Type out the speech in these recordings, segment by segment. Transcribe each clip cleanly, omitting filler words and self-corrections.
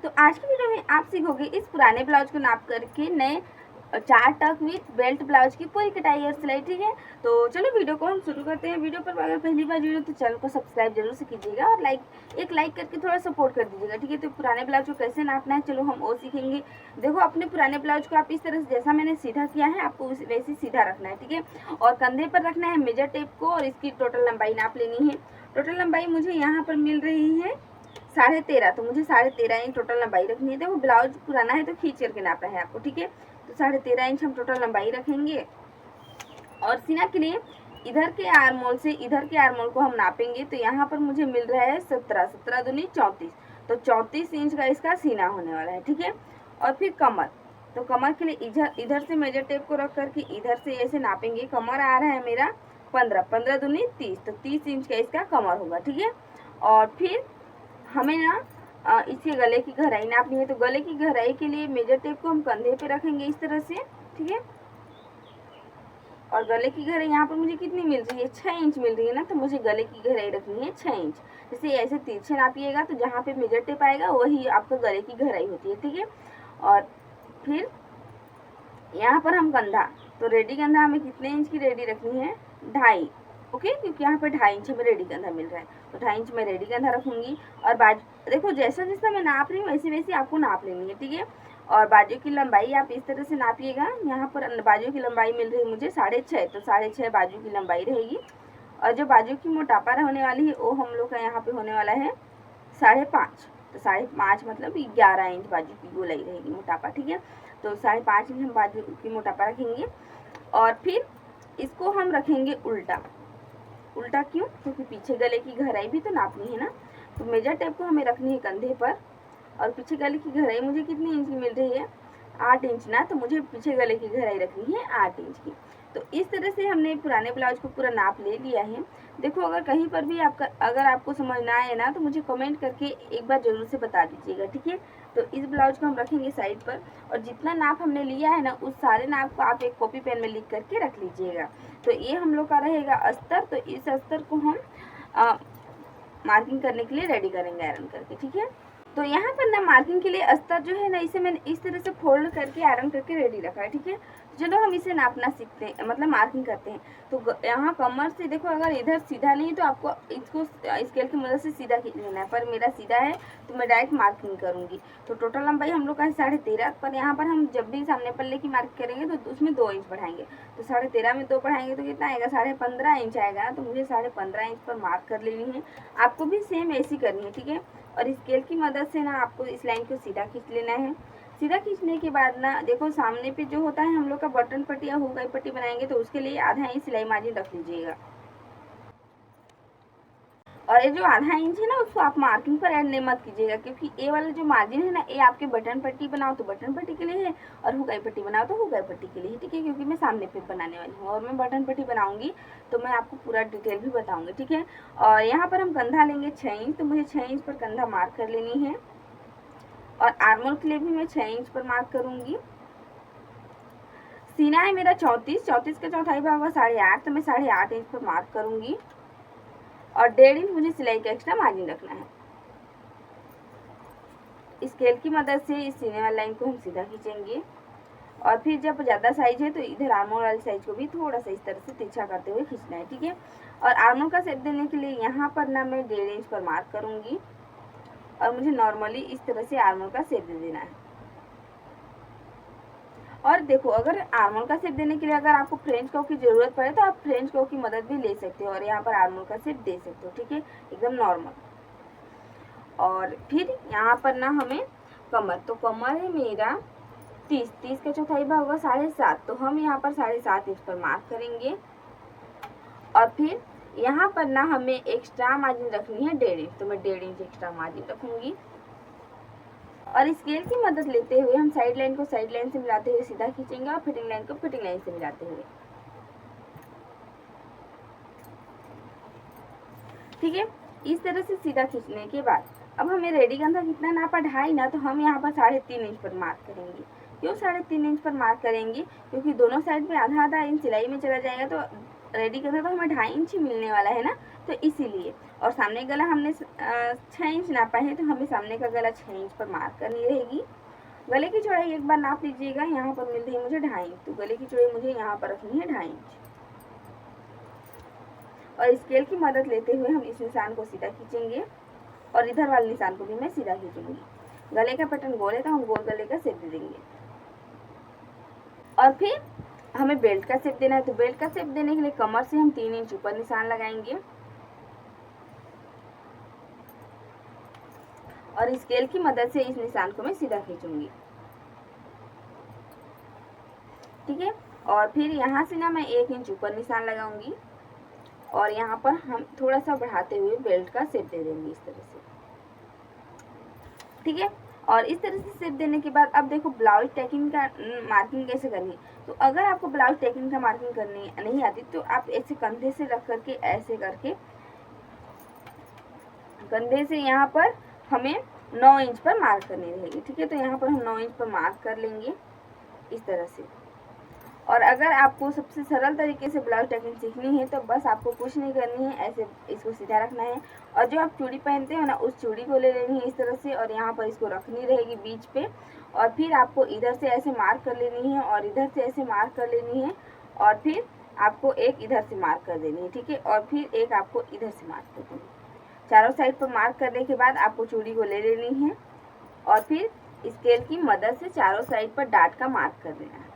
तो आज की वीडियो में आप सीखोगे इस पुराने ब्लाउज को नाप करके नए 4 टक विथ बेल्ट ब्लाउज की पूरी कटाई और सिलाई। ठीक है, तो चलो वीडियो को हम शुरू करते हैं। वीडियो पर अगर पहली बार जुड़े तो चैनल को सब्सक्राइब जरूर से कीजिएगा और एक लाइक करके थोड़ा सपोर्ट कर दीजिएगा। ठीक है, तो पुराने ब्लाउज को कैसे नापना है चलो हम वो सीखेंगे। देखो, अपने पुराने ब्लाउज को आप इस तरह से जैसा मैंने सीधा किया है आपको वैसे सीधा रखना है। ठीक है, और कंधे पर रखना है मेजर टेप को और इसकी टोटल लंबाई नाप लेनी है। टोटल लंबाई मुझे यहाँ पर मिल रही है 13.5, तो मुझे 13.5 इंच टोटल लंबाई रखनी है। देखो, ब्लाउज पुराना है तो खींच करके नापना है आपको। ठीक है, तो 13.5 इंच हम टोटल लंबाई रखेंगे। और सीना के लिए इधर के आर्मोल से इधर के आर्मोल को हम नापेंगे, तो यहाँ पर मुझे मिल रहा है 17 दूनी 34, तो 34 इंच का इसका सीना होने वाला है। ठीक है, और फिर कमर, तो कमर के लिए इधर से मेजर टेप को रख करके इधर से ऐसे नापेंगे। कमर आ रहा है मेरा 15 दूनी 30, तो 30 इंच का इसका कमर होगा। ठीक है, और फिर हमें ना इसके गले की गहराई नापनी है। तो गले की गहराई के लिए मेजर टेप को हम कंधे पे रखेंगे इस तरह से। ठीक है, और गले की गहराई यहाँ पर मुझे कितनी मिल रही है, 6 इंच मिल रही है ना, तो मुझे गले की गहराई रखनी है 6 इंच। जैसे ऐसे तिरछे नापिएगा तो जहाँ पे मेजर टेप आएगा वही आपका गले की गहराई होती है। ठीक है, और फिर यहाँ पर हम कंधा, तो रेडी कंधा हमें कितने इंच की रेडी रखनी है, 2.5। ओके, क्योंकि यहाँ पे 2.5 इंच हमें रेडी कंधा मिल रहा है, तो 2.5 इंच में रेडी कंधा रखूंगी। और बाजू देखो, जैसा जैसा मैं नाप रही हूँ वैसे वैसे आपको नाप लेनी है। ठीक है, और बाजू की लंबाई आप इस तरह से नापिएगा। यहाँ पर बाजू की लंबाई मिल रही है मुझे 6.5, तो 6.5 बाजू की लंबाई रहेगी। और जो बाजू की मोटापा होने वाली है वो हम लोग का यहाँ पे होने वाला है 5.5, तो 5.5 मतलब 11 इंच बाजू की गोलाई रहेगी मोटापा। ठीक है, तो 5.5 इंच हम बाजू की मोटापा रखेंगे। और फिर इसको हम रखेंगे उल्टा। उल्टा क्यों, क्योंकि पीछे गले की गहराई भी तो नापनी है ना। तो मेजर टेप को हमें रखनी है कंधे पर, और पीछे गले की गहराई मुझे कितनी इंच की मिल रही है, 8 इंच ना, तो मुझे पीछे गले की गहराई रखनी है 8 इंच की। तो इस तरह से हमने पुराने ब्लाउज को पूरा नाप ले लिया है। देखो, अगर कहीं पर भी अगर आपको समझ ना आए ना तो मुझे कमेंट करके एक बार जरूर से बता दीजिएगा। ठीक है, तो इस ब्लाउज को हम रखेंगे साइड पर, और जितना नाप हमने लिया है ना उस सारे नाप को आप एक कॉपी पेन में लिख करके रख लीजिएगा। तो ये हम लोग का रहेगा अस्तर, तो इस अस्तर को हम मार्किंग करने के लिए रेडी करेंगे आयरन करके। ठीक है, तो यहाँ पर ना मार्किंग के लिए अस्तर जो है ना, इसे मैंने इस तरह से फोल्ड करके आयरन करके रेडी रखा है। ठीक है, चलो हम इसे नापना सीखते हैं, मतलब मार्किंग करते हैं। तो यहाँ कमर से देखो, अगर इधर सीधा नहीं तो आपको इसको स्केल की मदद से सीधा खींच लेना है, पर मेरा सीधा है तो मैं डायरेक्ट मार्किंग करूँगी। तो टोटल लंबाई हम लोग का है 13.5, पर यहाँ पर हम जब भी सामने पल्ले की मार्क करेंगे तो उसमें 2 इंच बढ़ाएंगे। तो 13.5 में 2 बढ़ाएंगे तो कितना आएगा, 15.5 इंच आएगा। तो मुझे 15.5 इंच पर मार्क कर लेनी है। आपको भी सेम ऐसी करनी है। ठीक है, और स्केल की मदद से ना आपको इस लाइन को सीधा खींच लेना है। सीधा खींचने के बाद ना देखो, सामने पे जो होता है हम लोग का बटन पट्टी या हुकाई पट्टी बनाएंगे, तो उसके लिए आधा इंच सिलाई मार्जिन रख लीजिएगा। और ये जो आधा इंच है ना उसको आप मार्किंग पर ऐड नहीं मत कीजिएगा, क्योंकि ये वाला जो मार्जिन है ना ये आपके बटन पट्टी बनाओ तो बटन पट्टी के लिए है, और हुकाई पट्टी बनाओ तो हुकाई पट्टी के लिए है। ठीक है, क्योंकि मैं सामने पे बनाने वाली हूँ और मैं बटन पट्टी बनाऊंगी तो मैं आपको पूरा डिटेल भी बताऊंगी। ठीक है, और यहाँ पर हम कंधा लेंगे 6 इंच, तो मुझे 6 इंच पर कंधा मार्क कर लेनी है। और आर्मोल के लिए भी मैं 6 इंच पर मार्क करूंगी। सीना है मेरा 34, 34 का चौथाई भाग हुआ 8.5, तो मैं 8.5 इंच पर मार्क करूंगी। और 1.5 इंच मुझे सिलाई का एक्स्ट्रा मार्जिन रखना है। स्केल की मदद से इस सीने वाली लाइन को हम सीधा खींचेंगे। और फिर जब ज़्यादा साइज है तो इधर आर्मोल वाली साइज को भी थोड़ा सा इस तरह से तिरछा करते हुए खींचना है। ठीक है, और आर्मोल का शेप देने के लिए यहाँ पर ना मैं 1.5 इंच पर मार्क करूंगी, और मुझे नॉर्मली इस तरह से आर्मोल का शेप दे देना है। और देखो, अगर आर्मोल का शेप देने के लिए अगर आपको फ्रेंच कर्व की जरूरत पड़े तो आप फ्रेंच कर्व की मदद भी ले सकते हो और यहाँ पर आर्मोल का शेप दे सकते हो। ठीक है, एकदम नॉर्मल। और फिर यहाँ पर ना हमें कमर, तो कमर है मेरा 30 का चौथाई भाग होगा 7.5, तो हम यहाँ पर 7.5 इंच पर मार्क करेंगे। और फिर यहाँ पर ना हमें एक्स्ट्रा मार्जिन रखनी है 1.5 इंच, तो मैं 1.5 इंच एक्स्ट्रा मार्जिन रखूंगी। और स्केल की मदद लेते हुए हम साइड लाइन को साइड लाइन से मिलाते हुए सीधा खींचेंगे और फिटिंग लाइन को फिटिंग लाइन से मिलाते हुए। ठीक है, इस तरह से सीधा खींचने के बाद अब हमें रेडी कंधा कितना नापा, 2.5 ना, तो हम यहाँ पर 3.5 इंच पर मार्क करेंगे। क्यों 3.5 इंच पर मार्क करेंगे, क्योंकि दोनों साइड में आधा आधा इंच सिलाई में चला जाएगा, तो रेडी करते हैं तो हमें 2.5 इंच ही मिलने वाला है ना, तो इसीलिए। और सामने गला हमने 6 इंच नापा है, तो हमें सामने का गला 6 इंच पर मार्क करनी रहेगी। गले की चौड़ाई एक बार नाप लीजिएगा, यहाँ पर मिल रही है मुझे 2.5 इंच, तो गले की चौड़ाई मुझे यहाँ पर रखनी है 2.5 इंच। और स्केल की मदद लेते हुए हम इस निशान को सीधा खींचेंगे और इधर वाले निशान को भी मैं सीधा खींचूंगी। गले का पैटर्न गोल है तो हम गोल गले का शेप दे देंगे। और फिर हमें बेल्ट का शेप देना है, तो बेल्ट का शेप देने के लिए कमर से हम 3 इंच ऊपर निशान लगाएंगे और स्केल की मदद से इस निशान को मैं सीधा खींचूंगी, ठीक है। और फिर यहाँ से ना मैं 1 इंच ऊपर निशान लगाऊंगी और यहाँ पर हम थोड़ा सा बढ़ाते हुए बेल्ट का शेप दे देंगे इस तरह से, ठीक है। और इस तरह से शेप देने के बाद अब देखो ब्लाउज टैकिंग का मार्किंग कैसे करनी है। तो अगर आपको ब्लाउज टैकिंग का मार्किंग करनी नहीं आती तो आप ऐसे कंधे से रख करके ऐसे करके कंधे से यहाँ पर हमें 9 इंच पर मार्क करनी रहेगी, ठीक है। तो यहाँ पर हम 9 इंच पर मार्क कर लेंगे इस तरह से। और अगर आपको सबसे सरल तरीके से ब्लाउज टैकिंग सीखनी है तो बस आपको कुछ नहीं करनी है, ऐसे इसको सीधा रखना है और जो आप चूड़ी पहनते हो ना उस चूड़ी को ले लेनी है इस तरह से और यहाँ पर इसको रखनी रहेगी बीच पे। और फिर आपको इधर से ऐसे मार्क कर लेनी है और इधर से ऐसे मार्क कर लेनी है और फिर आपको एक इधर से मार्क कर देनी है, ठीक है। और फिर एक आपको इधर से मार्क कर देनी है। चारों साइड पर मार्क करने के बाद आपको चूड़ी को ले लेनी है और फिर स्केल की मदद से चारों साइड पर डाट का मार्क कर देना है।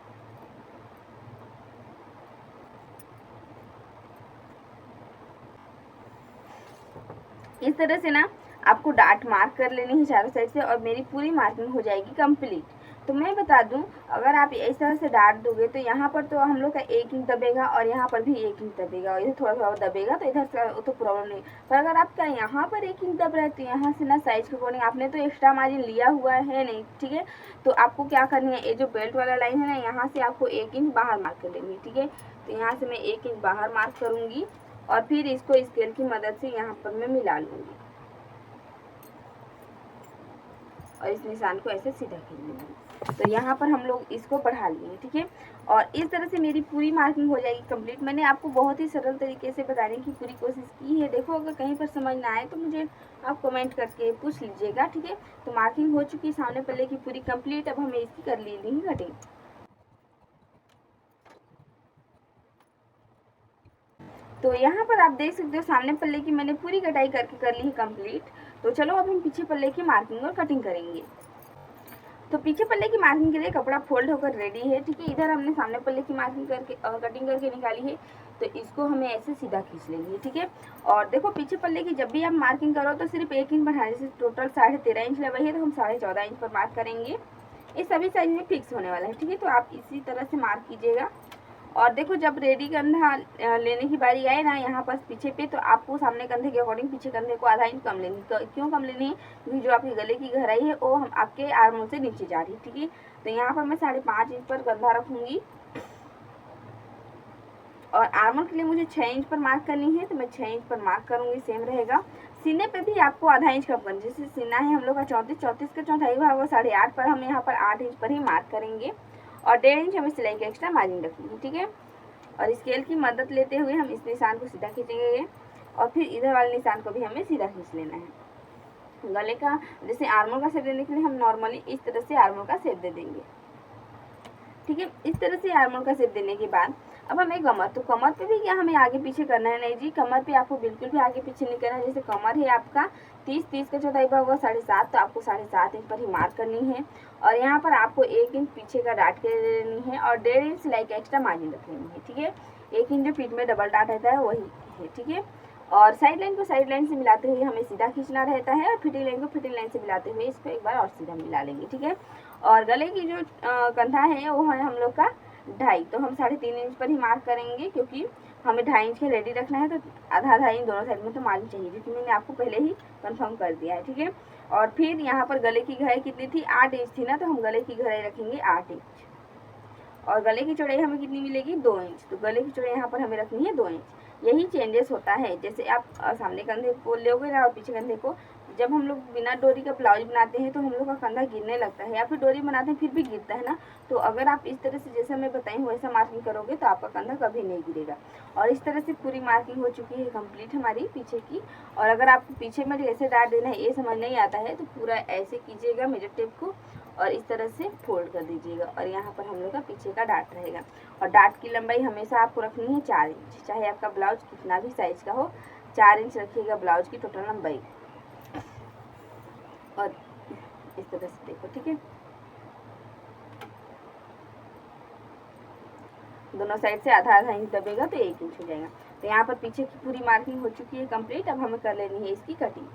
इस तरह से ना आपको डाट मार्क कर लेनी है चारों साइड से और मेरी पूरी मार्किंग हो जाएगी कंप्लीट। तो मैं बता दूं, अगर आप इस तरह से डाट दोगे तो यहाँ पर तो हम लोग का 1 इंच दबेगा और यहाँ पर भी 1 इंच दबेगा और इधर थोड़ा थोड़ा दबेगा, तो इधर से तो प्रॉब्लम नहीं। पर अगर आपका यहाँ पर 1 इंच दब रहा है तो यहाँ से ना साइज के अकॉर्डिंग आपने तो एक्स्ट्रा मार्जिन लिया हुआ है नहीं, ठीक है। तो आपको क्या करनी है, ये जो बेल्ट वाला लाइन है ना यहाँ से आपको 1 इंच बाहर मार्क कर लेंगे, ठीक है। तो यहाँ से मैं 1 इंच बाहर मार्क करूँगी और फिर इसको स्केल की मदद से यहाँ पर मैं मिला लूँगी और इस निशान को ऐसे सीधा खींच लूँगी। तो यहाँ पर हम लोग इसको बढ़ा लिए, ठीक है। और इस तरह से मेरी पूरी मार्किंग हो जाएगी कंप्लीट। मैंने आपको बहुत ही सरल तरीके से बताने की पूरी कोशिश की है। देखो अगर कहीं पर समझ ना आए तो मुझे आप कमेंट करके पूछ लीजिएगा, ठीक है। तो मार्किंग हो चुकी है सामने पल्ले की पूरी कंप्लीट। अब हमें इसकी कर लेनी है कटिंग। तो यहाँ पर आप देख सकते हो सामने पल्ले की मैंने पूरी कटाई करके कर ली है कंप्लीट। तो चलो अब हम पीछे पल्ले की मार्किंग और कटिंग करेंगे। तो पीछे पल्ले की मार्किंग के लिए कपड़ा फोल्ड होकर रेडी है, ठीक है। इधर हमने सामने पल्ले की मार्किंग करके कटिंग करके निकाली है, तो इसको हमें ऐसे सीधा खींच लेंगे, ठीक है। और देखो पीछे पल्ले की जब भी आप मार्किंग करो तो सिर्फ 1 इंच बढ़ाने से टोटल 13.5 इंच लंबाई है, तो हम 14.5 इंच पर मार्क करेंगे। ये सभी साइज में फिक्स होने वाला है, ठीक है। तो आप इसी तरह से मार्क कीजिएगा। और देखो जब रेडी कंधा लेने की बारी आए ना यहाँ पर पीछे पे, तो आपको सामने कंधे के अकॉर्डिंग पीछे कंधे को आधा इंच कम लेनी है। तो क्यों कम लेनी है, क्योंकि जो आपके गले की गहराई है वो हम आपके आर्मोल से नीचे जा रही है, ठीक है। तो यहाँ पर मैं 5.5 इंच पर कंधा रखूँगी और आर्मोल के लिए मुझे 6 इंच पर मार्क करनी है, तो मैं 6 इंच पर मार्क करूँगी, सेम रहेगा। सीने पे भी आपको आधा इंच कम करना, जैसे सीना है हम लोग का 34 का चौथाई भाग होगा 8.5 पर, हम यहाँ पर 8 इंच पर ही मार्क करेंगे और 1.5 इंच हमें सिलाई का एक्स्ट्रा मार्जिन रखेंगे, ठीक है। और स्केल की मदद लेते हुए हम इस निशान को सीधा खींचेंगे और फिर इधर वाले निशान को भी हमें सीधा खींच लेना है। गले का जैसे आर्मोल का शेप देने के लिए हम नॉर्मली इस तरह से आर्मोल का शेप दे देंगे, ठीक है। इस तरह से आर्मोल का शेप देने के बाद अब हमें कमर, तो कमर पे भी क्या हमें आगे पीछे करना है, नहीं जी, कमर पे आपको बिल्कुल भी आगे पीछे नहीं करना है। जैसे कमर है आपका 30 का चौथाई भाग होगा 7.5, तो आपको 7.5 इंच पर ही मार्क करनी है और यहाँ पर आपको 1 इंच पीछे का डाट के लेनी है और 1.5 इंच सिलाई का एक्स्ट्रा मार्जिन रख लेनी है, ठीक है। 1 इंच जो पीठ में डबल डाट रहता है वही है, ठीक है। और साइड लाइन को साइड लाइन से मिलाते हुए हमें सीधा खींचना रहता है और फिटिंग लाइन को फिटिंग लाइन से मिलाते हुए इसको एक बार और सीधा मिला लेंगे, ठीक है। और गले की जो कंधा है वो है हम लोग का 2.5, तो हम 3.5 इंच पर ही मार्क करेंगे क्योंकि हमें 2.5 इंच के रेडी रखना है। तो आधा इंच दोनों साइड में तो मार्जिन चाहिए, जिसमें मैंने आपको पहले ही कंफर्म कर दिया है, ठीक है। और फिर यहाँ पर गले की गहराई कितनी थी, 8 इंच थी ना, तो हम गले की गहराई रखेंगे 8 इंच और गले की चौड़ाई हमें कितनी मिलेगी, 2 इंच। तो गले की चौड़ाई यहाँ पर हमें रखनी है 2 इंच। यही चेंजेस होता है, जैसे आप सामने कंधे को लोगे ना और पीछे कंधे को जब हम लोग बिना डोरी का ब्लाउज बनाते हैं तो हम लोग का कंधा गिरने लगता है, या फिर डोरी बनाते हैं फिर भी गिरता है ना। तो अगर आप इस तरह से जैसा मैं बताई हूँ वैसा मार्किंग करोगे तो आपका कंधा कभी नहीं गिरेगा। और इस तरह से पूरी मार्किंग हो चुकी है कंप्लीट हमारी पीछे की। और अगर आपको पीछे में कैसे डाट देना है ये समझ नहीं आता है तो पूरा ऐसे कीजिएगा मेजर टेप को और इस तरह से फोल्ड कर दीजिएगा, और यहाँ पर हम लोग का पीछे का डाट रहेगा। और डाट की लंबाई हमेशा आपको रखनी है 4 इंच, चाहे आपका ब्लाउज कितना भी साइज का हो, 4 इंच रखिएगा ब्लाउज की टोटल लंबाई। और इस तरह से देखो, ठीक है, दोनों साइड से आधा आधा इंच दबेगा तो 1 इंच हो जाएगा। तो यहाँ पर पीछे की पूरी मार्किंग हो चुकी है कंप्लीट। अब हमें कर लेनी है इसकी कटिंग।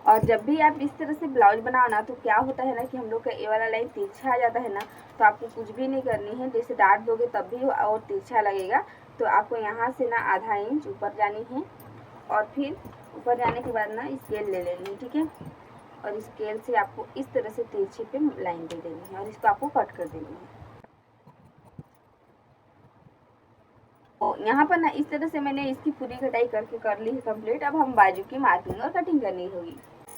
और जब भी आप इस तरह से ब्लाउज बनाओ ना तो क्या होता है ना कि हम लोग का ये वाला लाइन तिरछा आ जाता है ना, तो आपको कुछ भी नहीं करनी है, जैसे डाट दोगे तब भी और तिरछा लगेगा। तो आपको यहाँ से ना आधा इंच ऊपर जानी है, और फिर ऊपर जाने के बाद ना स्केल ले लेनी है, ठीक है। और स्केल से आपको इस तरह से तिरछे पे लाइन दे देनी है और इसको आपको कट कर देनी है। तो यहाँ पर ना इस तरह से मैंने इसकी पूरी कटाई करके कर ली है कंप्लीट। अब हम बाजू की मार्किंग और कटिंग करनी होगी।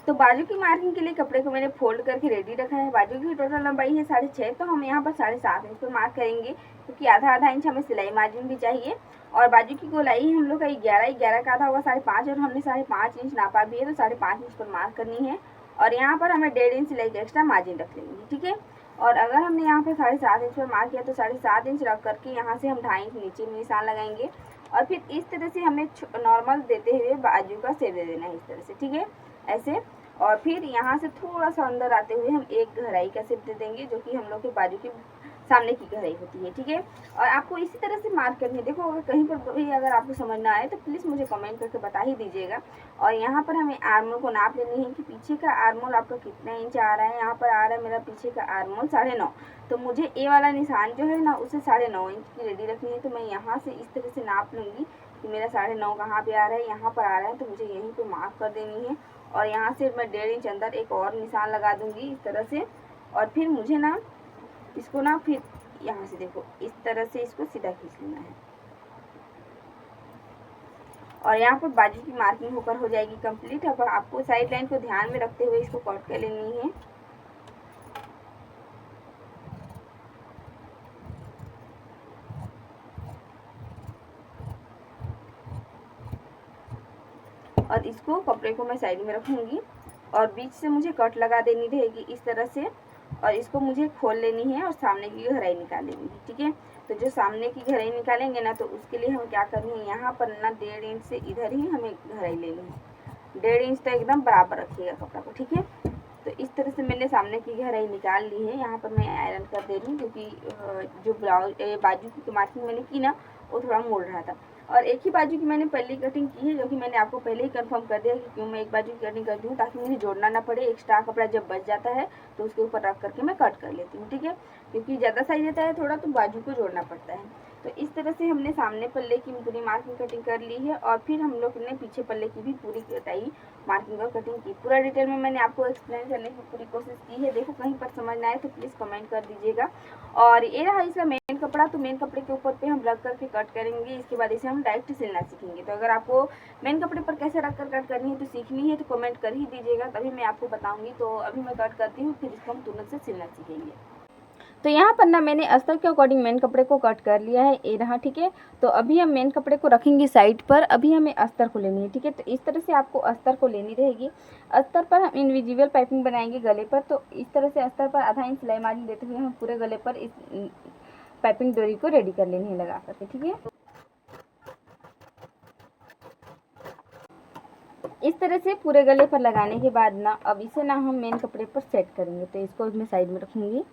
तो बाजू की मार्किंग के लिए कपड़े को मैंने फोल्ड करके रेडी रखा है। बाजू की टोटल लंबाई है 6.5, तो हम यहाँ पर 7.5 इंच पर मार्क करेंगे, क्योंकि आधा आधा इंच हमें सिलाई मार्जिन भी चाहिए। और बाजू की गोलाई हम लोग का 11 का आधा होगा 5.5, और हमने 5.5 इंच नापा भी है, तो 5.5 इंच पर मार्क करनी है। और यहाँ पर हमें 1.5 इंच सिलाई का एक्स्ट्रा मार्जिन रख लेंगे, ठीक है। और अगर हमने यहाँ पर 7.5 इंच पर मार्क किया तो 7.5 इंच रख करके यहाँ से हम 2.5 इंच नीचे में निशान लगाएंगे। और फिर इस तरह से हमें नॉर्मल देते हुए बाजू का शेप दे देना है इस तरह से, ठीक है, ऐसे। और फिर यहाँ से थोड़ा सा अंदर आते हुए हम एक गहराई का शेप दे देंगे, जो कि हम लोग के बाजू के सामने की गहराई होती है, ठीक है। और आपको इसी तरह से मार्क करनी है। देखो अगर कहीं पर भी अगर आपको समझ ना आए तो प्लीज़ मुझे कमेंट करके बता ही दीजिएगा। और यहाँ पर हमें आर्मोल को नाप लेनी है कि पीछे का आर्मोल आपका कितना इंच आ रहा है। यहाँ पर आ रहा है मेरा पीछे का आर्मोल 9.5, तो मुझे ए वाला निशान जो है ना उसे 9.5 इंच की रेडी रखनी है। तो मैं यहाँ से इस तरह से नाप लूँगी कि मेरा 9.5 कहाँ पे आ रहा है, यहाँ पर आ रहा है, तो मुझे यहीं पर मार्क कर देनी है। और यहाँ से मैं 1.5 इंच अंदर एक और निशान लगा दूँगी इस तरह से। और फिर मुझे ना इसको ना फिर यहाँ से देखो इस तरह से इसको सीधा खींच लेना है। और यहाँ पर बाजू की मार्किंग होकर हो जाएगी कंप्लीट। अब आपको साइड लाइन को ध्यान में रखते हुए इसको कट कर लेनी है। और इसको कपड़े को मैं साइड में रखूँगी और बीच से मुझे कट लगा देनी रहेगी इस तरह से। और इसको मुझे खोल लेनी है और सामने की गहराई निकाल लेनी है, ठीक है। तो जो सामने की गहराई निकालेंगे ना तो उसके लिए हमें क्या करनी है, यहाँ पर ना 1.5 इंच से इधर ही हमें गहराई लेनी है। 1.5 इंच तो एकदम बराबर रखिएगा कपड़ा को, ठीक है। तो इस तरह से मैंने सामने की गहराई निकाल ली है। यहाँ पर मैं आयरन कर दे रही हूँ, क्योंकि जो ब्लाउज बाजू की मार्किंग मैंने की ना वो थोड़ा मुड़ रहा था। और एक ही बाजू की मैंने पहली कटिंग की है, जो कि मैंने आपको पहले ही कंफर्म कर दिया कि क्यों मैं एक बाजू की कटिंग करती हूँ, ताकि मुझे जोड़ना ना पड़े। एक्स्ट्रा कपड़ा जब बच जाता है तो उसके ऊपर रख करके मैं कट कर लेती हूँ, ठीक है। क्योंकि ज़्यादा साइज रहता है थोड़ा तो बाजू को जोड़ना पड़ता है। तो इस तरह से हमने सामने पल्ले की पूरी मार्किंग कटिंग कर ली है। और फिर हम लोग ने पीछे पल्ले की भी पूरी कटाई मार्किंग और कटिंग की। पूरा डिटेल में मैंने आपको एक्सप्लेन करने की पूरी कोशिश की है। देखो कहीं पर समझ ना आए तो प्लीज़ कमेंट कर दीजिएगा। और ये रहा इसका मेन कपड़ा। तो मेन कपड़े के ऊपर पे हम रख करके कट करेंगे। इसके बाद इसे हम डायरेक्ट सिलना सीखेंगे। तो अगर आपको मेन कपड़े पर कैसे रख कर कट करनी है तो सीखनी है तो कमेंट कर ही दीजिएगा, तभी मैं आपको बताऊँगी। तो अभी मैं कट करती हूँ, फिर इसको हम तुरंत से सिलना सीखेंगे। तो यहाँ पर ना मैंने अस्तर के अकॉर्डिंग मेन कपड़े को कट कर लिया है, ये रहा, ठीक है। तो अभी हम मेन कपड़े को रखेंगे साइड पर। अभी हमें अस्तर को लेनी है, ठीक है। तो इस तरह से आपको अस्तर को लेनी रहेगी। अस्तर पर हम इनविजिबल पाइपिंग बनाएंगे गले पर। तो इस तरह से अस्तर पर आधा इंच सिलाई मार्जिन देते हुए हम पूरे गले पर इस पाइपिंग डोरी को रेडी कर लेनी है लगा करके, ठीक है। इस तरह से पूरे गले पर लगाने के बाद ना अब इसे ना हम मेन कपड़े पर सेट करेंगे। तो इसको मैं साइड में रखूँगी।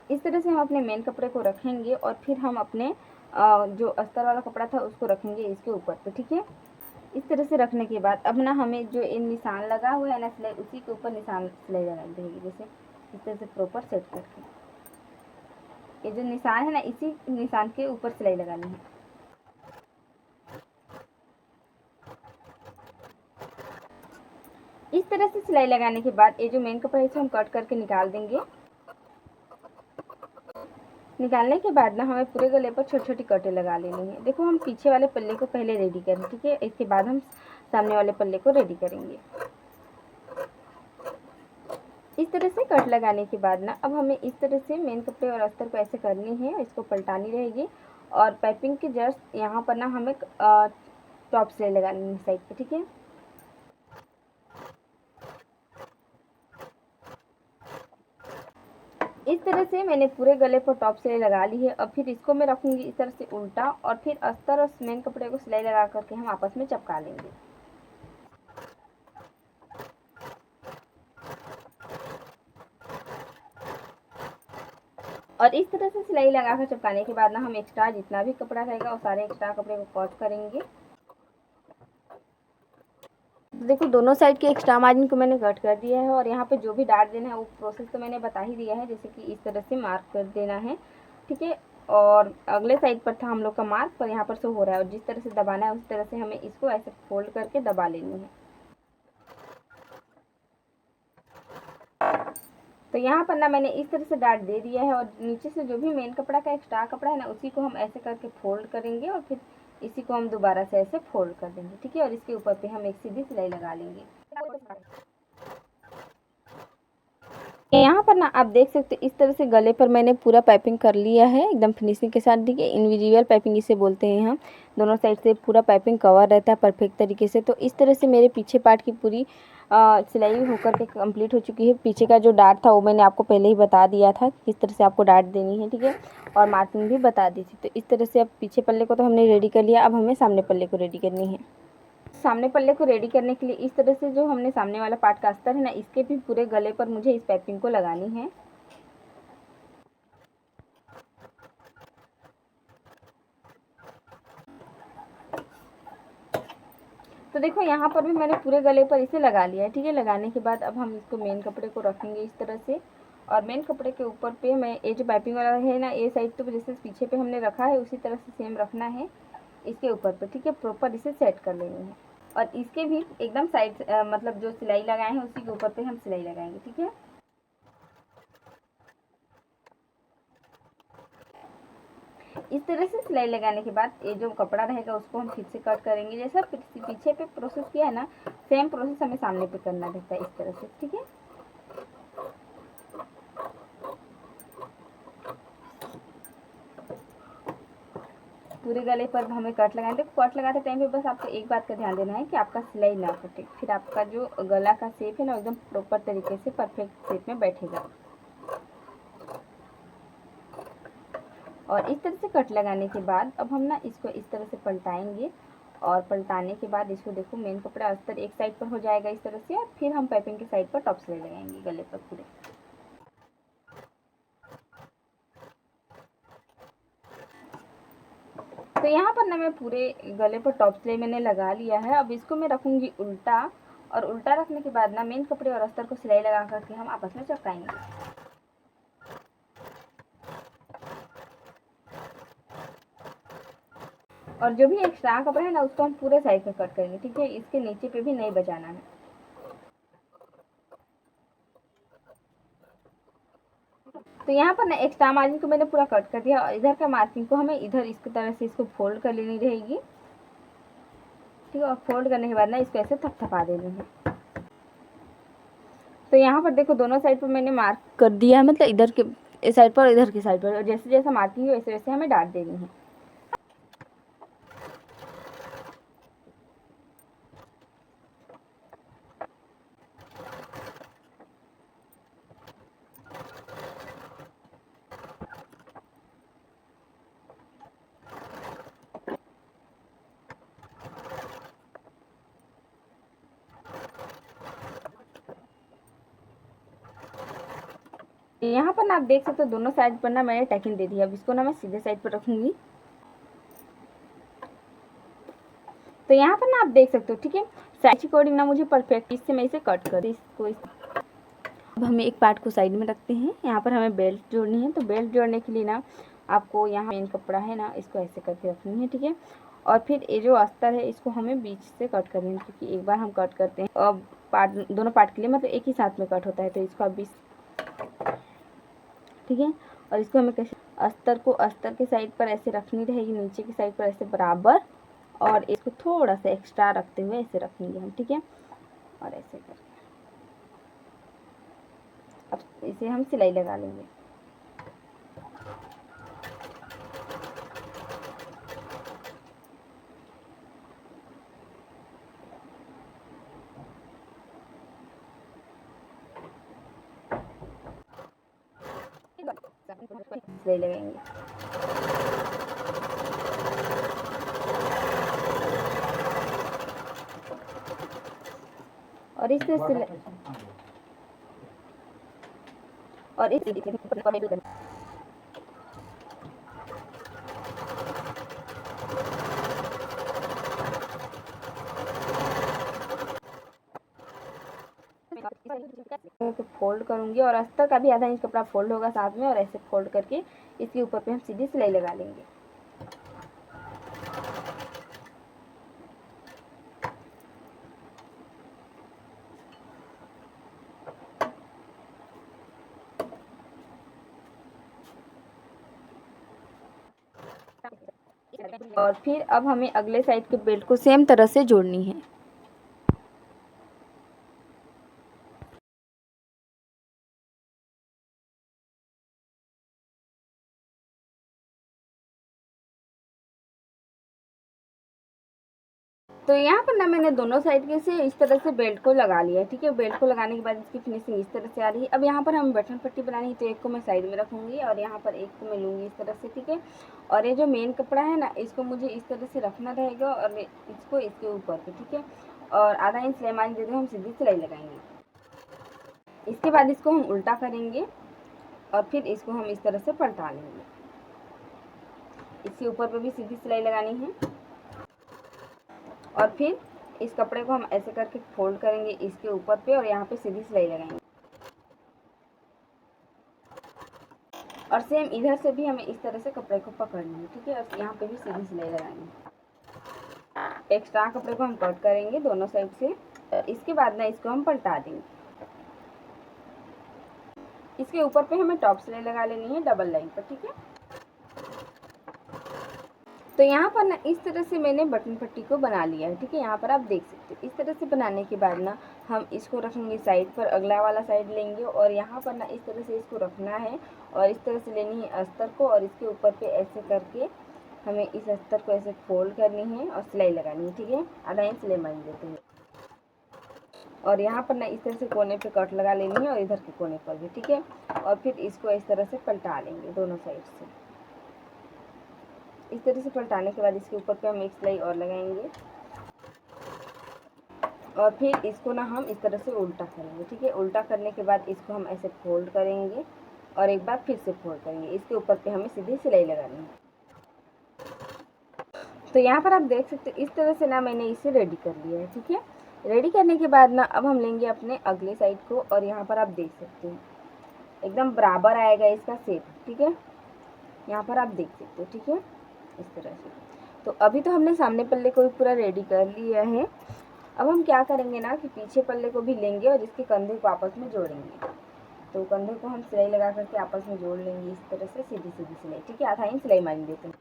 इस तरह से हम अपने मेन कपड़े को रखेंगे और फिर हम अपने जो अस्तर वाला कपड़ा था उसको रखेंगे इसके ऊपर पे, ठीक है। इस तरह से रखने के बाद अब ना हमें जो इन निशान लगा हुआ है ना सिलाई, उसी के ऊपर निशान सिलाई लगा देंगे, जैसे इस तरह से प्रॉपर सेट करके। ये जो निशान है ना इसी निशान के ऊपर सिलाई लगानी है। इस तरह से सिलाई लगाने के बाद ये जो मेन कपड़ा है इसे हम कट करके निकाल देंगे। निकालने के बाद ना हमें पूरे गले पर छोटी छोटी कटें लगा लेनी है। देखो हम पीछे वाले पल्ले को पहले रेडी करें, ठीक है। इसके बाद हम सामने वाले पल्ले को रेडी करेंगे। इस तरह से कट लगाने के बाद ना अब हमें इस तरह से मेन कपड़े और अस्तर को ऐसे करनी है, इसको पलटानी रहेगी और पाइपिंग के जस्ट यहाँ पर ना हमें टॉप सिलाई लगानी है साइड पे, ठीक है। इस तरह से मैंने पूरे गले पर टॉप सिलाई लगा ली है। अब फिर इसको मैं रखूंगी इस तरह से उल्टा और फिर अस्तर और मेन कपड़े को सिलाई लगा करके हम आपस में चिपका लेंगे। और इस तरह से सिलाई लगाकर चिपकाने के बाद ना हम एक्स्ट्रा जितना भी कपड़ा रहेगा वो सारे एक्स्ट्रा कपड़े को कट करेंगे। तो देखो दोनों साइड के एक्स्ट्रा मार्जिन को मैंने कट कर दिया है और यहाँ पे जो भी डार्ट देना है वो प्रोसेस तो मैंने बता ही दिया है, जैसे कि इस तरह से मार्क कर देना है, ठीक है। और अगले साइड पर था हम लोग का मार्क, पर यहाँ पर से हो रहा है और जिस तरह से दबाना है उस तरह से हमें इसको ऐसे फोल्ड करके दबा लेनी है। तो यहाँ पर ना मैंने इस तरह से डार्ट दे दिया है और नीचे से जो भी मेन कपड़ा का एक्स्ट्रा कपड़ा है ना उसी को हम ऐसे करके फोल्ड करेंगे और फिर इसी को हम दोबारा से ऐसे फोल्ड कर देंगे, ठीक है। और इसके ऊपर पे हम एक सीधी सिलाई लगा लेंगे। यहाँ पर ना आप देख सकते हो इस तरह से गले पर मैंने पूरा पाइपिंग कर लिया है एकदम फिनिशिंग के साथ, ठीक है। इनविजिबल पाइपिंग इसे बोलते हैं हम। दोनों साइड से पूरा पाइपिंग कवर रहता है परफेक्ट तरीके से। तो इस तरह से मेरे पीछे पार्ट की पूरी सिलाई होकर के कंप्लीट हो चुकी है। पीछे का जो डार्ट था वो मैंने आपको पहले ही बता दिया था किस तरह से आपको डार्ट देनी है, ठीक है, और मार्किंग भी बता दी थी। तो इस तरह से अब पीछे पल्ले को तो हमने रेडी कर लिया, अब हमें सामने पल्ले को रेडी करनी है। सामने पल्ले को रेडी करने के लिए इस तरह से जो हमने सामने वाला पार्ट का अस्तर है ना इसके भी पूरे गले पर मुझे इस पाइपिंग को लगानी है। तो देखो यहाँ पर भी मैंने पूरे गले पर इसे लगा लिया है, ठीक है। लगाने के बाद अब हम इसको मेन कपड़े को रखेंगे इस तरह से और मेन कपड़े के ऊपर पे मैं ये जो पाइपिंग वाला है ना ये साइड तो जैसे पीछे पे हमने रखा है उसी तरह से सेम रखना है इसके ऊपर पे, ठीक है। प्रॉपर इसे सेट कर लेनी है और इसके भी एकदम साइड मतलब जो सिलाई लगाए हैं उसी के ऊपर पे हम सिलाई लगाएंगे, ठीक है। इस तरह से सिलाई लगाने के बाद ये जो कपड़ा रहेगा उसको हम फिर से कट करेंगे। जैसा पीछे पे प्रोसेस किया है ना सेम प्रोसेस हमें सामने पे करना रहता है इस तरह से, ठीक है। पूरे गले पर हमें कट लगाना है। तो कट लगाते टाइम पे बस आपको एक बात का ध्यान देना है कि आपका सिलाई ना कटे, फिर आपका जो गला का शेप है ना एकदम प्रॉपर तरीके से परफेक्ट शेप में बैठेगा। और इस तरह से कट लगाने के बाद अब हम ना इसको इस तरह से पलटाएंगे और पलटाने के बाद इसको देखो मेन कपड़ा अस्तर एक साइड पर हो जाएगा इस तरह से और फिर हम पाइपिंग के साइड पर टॉप सिलाई लगाएंगे गले पर पूरे। तो यहाँ पर ना मैं पूरे गले पर टॉप सिलाई मैंने लगा लिया है। अब इसको मैं रखूंगी उल्टा और उल्टा रखने के बाद ना मेन कपड़े और अस्तर को सिलाई लगा करके हम आपस में चिपकाएंगे। और जो भी एक्स्ट्रा कपड़ा है ना उसको हम पूरे साइड में कट करेंगे, ठीक है। इसके नीचे पे भी नहीं बचाना है। तो यहाँ पर ना एक्स्ट्रा मार्जिन को मैंने पूरा कट कर दिया और इधर का मार्किंग को हमें इधर इसकी तरह से इसको फोल्ड कर लेनी रहेगी, ठीक है। और फोल्ड करने के बाद ना इसको ऐसे थपथपा देनी है। तो यहाँ पर देखो दोनों साइड पर मैंने मार्क कर दिया है, मतलब इधर के साइड पर और इधर की साइड पर, और जैसे जैसा मार्किंग है वैसे वैसे हमें डाट देनी है। यहाँ पर ना आप देख सकते हो दोनों साइड पर ना मैंने टैकिंग दे दी है। अब इसको ना मैं सीधे साइड पर रखूंगी। तो यहाँ पर ना आप देख सकते हो, ठीक है, साइड अकॉर्डिंग ना मुझे परफेक्ट इससे मैं इसे कट कर दी इसको। अब हमें एक पार्ट को साइड में रखते हैं। यहाँ पर हमें बेल्ट जोड़नी है। तो बेल्ट जोड़ने के लिए ना आपको यहाँ मेन कपड़ा है ना इसको ऐसे करके रखनी है, ठीक है। और फिर ये जो अस्तर है इसको हमें बीच से कट करनी है, क्योंकि एक बार हम कट करते हैं और पार्ट दोनों पार्ट के लिए मतलब एक ही साथ में कट होता है। तो इसको आप बीच, ठीक है। और इसको हमें कैसे अस्तर को अस्तर के साइड पर ऐसे रखनी रहेगी, नीचे की साइड पर ऐसे बराबर, और इसको थोड़ा सा एक्स्ट्रा रखते हुए ऐसे रखेंगे हम, ठीक है। और ऐसे करके अब इसे हम सिलाई लगा लेंगे। सिलाई लगाएंगे। और इस और इस फोल्ड करूंगी और अस्तर का भी आधा इंच कपड़ा फोल्ड होगा साथ में, और ऐसे फोल्ड करके इसके ऊपर पे हम सीधी सिलाई लगा लेंगे। और फिर अब हमें अगले साइड के बेल्ट को सेम तरह से जोड़नी है। तो यहाँ पर ना मैंने दोनों साइड के से इस तरह से बेल्ट को लगा लिया है, ठीक है। बेल्ट को लगाने के बाद इसकी फिनिशिंग इस तरह से आ रही है। अब यहाँ पर हम बटन पट्टी बनानी है, तो एक को मैं साइड में रखूँगी और यहाँ पर एक को मैं लूँगी इस तरह से, ठीक है। और ये जो मेन कपड़ा है ना, इसको मुझे इस तरह से रखना रहेगा और इसको इसके ऊपर पे, ठीक है। और आधा इंच सिलाई मार्जिन देते हुए हम सीधी सिलाई लगाएंगे। इसके बाद इसको हम उल्टा करेंगे और फिर इसको हम इस तरह से पलटा लेंगे। इसके ऊपर पे भी सीधी सिलाई लगानी है और फिर इस कपड़े को हम ऐसे करके फोल्ड करेंगे इसके ऊपर पे और यहाँ पे सीधी सिलाई लगाएंगे। और सेम इधर से भी हमें इस तरह से कपड़े को पकड़ना है, ठीक है। और यहाँ पे भी सीधी सिलाई लगाएंगे। एक्स्ट्रा कपड़े को हम कट करेंगे दोनों साइड से। इसके बाद ना इसको हम पलटा देंगे। इसके ऊपर पे हमें टॉप सिलाई लगा लेनी है डबल लाइन पर, ठीक है। तो यहाँ पर ना इस तरह से मैंने बटन पट्टी को बना लिया है, ठीक है। यहाँ पर आप देख सकते हैं। इस तरह से बनाने के बाद ना हम इसको रखेंगे साइड पर, अगला वाला साइड लेंगे और यहाँ पर ना इस तरह से इसको रखना है और इस तरह से लेनी है अस्तर को और इसके ऊपर पे ऐसे करके हमें इस अस्तर को ऐसे फोल्ड करनी है और सिलाई लगानी है, ठीक है। आधा इंच सिलाई मार देते हैं और यहाँ पर ना इस तरह से कोने पे कट लगा लेनी है और इधर के कोने पर भी, ठीक है। और फिर इसको इस तरह से पलटा लेंगे दोनों साइड से। इस तरह से पलटाने के बाद इसके ऊपर पे हम एक सिलाई और लगाएंगे और फिर इसको ना हम इस तरह से उल्टा करेंगे, ठीक है। उल्टा करने के बाद इसको हम ऐसे फोल्ड करेंगे और एक बार फिर से फोल्ड करेंगे। इसके ऊपर पे हमें सीधी सिलाई लगानी है। तो यहाँ पर आप देख सकते हैं इस तरह से ना मैंने इसे रेडी कर लिया है, ठीक है। रेडी करने के बाद ना अब हम लेंगे अपने अगले साइड को और यहाँ पर आप देख सकते हैं एकदम बराबर आएगा इसका शेप, ठीक है। यहाँ पर आप देख सकते हो, ठीक है, इस तरह से। तो अभी तो हमने सामने पल्ले को भी पूरा रेडी कर लिया है। अब हम क्या करेंगे ना कि पीछे पल्ले को भी लेंगे और इसके कंधे को आपस में जोड़ेंगे। तो कंधे को हम सिलाई लगा करके आपस में जोड़ लेंगे इस तरह से, सीधी सीधी सिलाई, ठीक है। आधा इंच सिलाई मार देते हैं।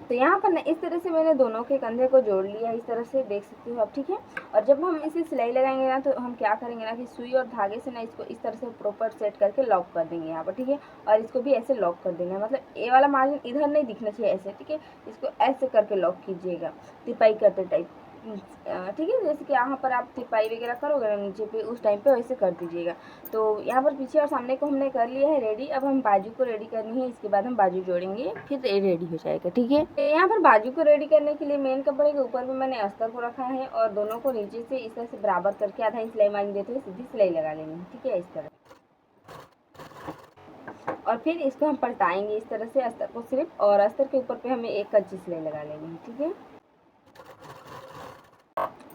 तो यहाँ पर ना इस तरह से मैंने दोनों के कंधे को जोड़ लिया है, इस तरह से देख सकते हो आप, ठीक है। और जब हम इसे सिलाई लगाएंगे ना तो हम क्या करेंगे ना कि सुई और धागे से ना इसको इस तरह से प्रॉपर सेट करके लॉक कर देंगे यहाँ पर, ठीक है। और इसको भी ऐसे लॉक कर देंगे, मतलब ये वाला मार्जिन इधर नहीं दिखना चाहिए ऐसे, ठीक है। इसको ऐसे करके लॉक कीजिएगा तिपाई करते टाइप, ठीक है। जैसे कि यहाँ पर आप तिपाई वगैरह करोगे ना नीचे पे, उस टाइम पे वैसे कर दीजिएगा। तो यहाँ पर पीछे और सामने को हमने कर लिया है रेडी। अब हम बाजू को रेडी करनी है, इसके बाद हम बाजू जोड़ेंगे, फिर ये रेडी हो जाएगा, ठीक है। यहाँ पर बाजू को रेडी करने के लिए मेन कपड़े के ऊपर भी मैंने अस्तर को रखा है और दोनों को नीचे से इस तरह से बराबर करके आधा इंच सिलाई मार्जिन देते हुए सीधी सिलाई लगा लेनी है, ठीक है, इस तरह। और फिर इसको हम पलटाएंगे इस तरह से अस्तर को सिर्फ, और अस्तर के ऊपर पे हमें एक कच्ची सिलाई लगा लेनी है, ठीक है।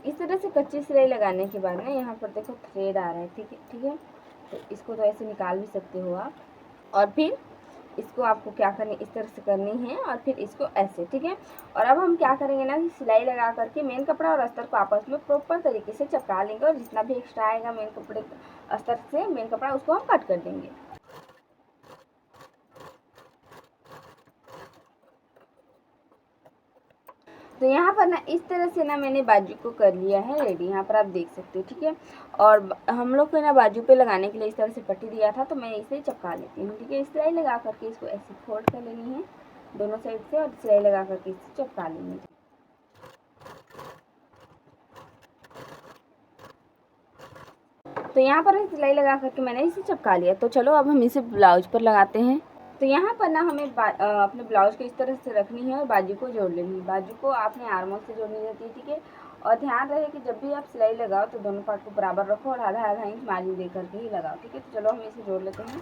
इस तरह से कच्ची सिलाई लगाने के बाद ना यहाँ पर देखो थ्रेड आ रहा है, ठीक है, ठीक है। तो इसको तो ऐसे निकाल भी सकते हो आप। और फिर इसको आपको क्या करनी, इस तरह से करनी है और फिर इसको ऐसे, ठीक है। और अब हम क्या करेंगे ना कि सिलाई लगा करके मेन कपड़ा और अस्तर को आपस में प्रॉपर तरीके से चिपका लेंगे और जितना भी एक्स्ट्रा आएगा मेन कपड़े अस्तर से मेन कपड़ा उसको हम कट कर देंगे। तो यहाँ पर ना इस तरह से ना मैंने बाजू को कर लिया है रेडी, यहाँ पर आप देख सकते हो, ठीक है। और हम लोग को ना बाजू पे लगाने के लिए इस तरह से पट्टी दिया था, तो मैं इसे चिपका लेती हूँ, ठीक है। सिलाई लगा करके इसको ऐसे फोल्ड कर लेनी है दोनों साइड से और सिलाई लगा करके इसे चिपका लेनी है। तो यहाँ पर सिलाई लगा करके मैंने इसे चिपका लिया। तो चलो अब हम इसे ब्लाउज पर लगाते हैं। तो यहाँ पर ना हमें अपने ब्लाउज को इस तरह से रखनी है और बाजू को जोड़ लेनी है। बाजू को आपने आर्मोल से जोड़नी रहती है, ठीक है। और ध्यान रहे कि जब भी आप सिलाई लगाओ तो दोनों पार्ट को बराबर रखो और आधा आधा इंच मार्जिन दे करके ही लगाओ, ठीक है। तो चलो हम इसे जोड़ लेते हैं।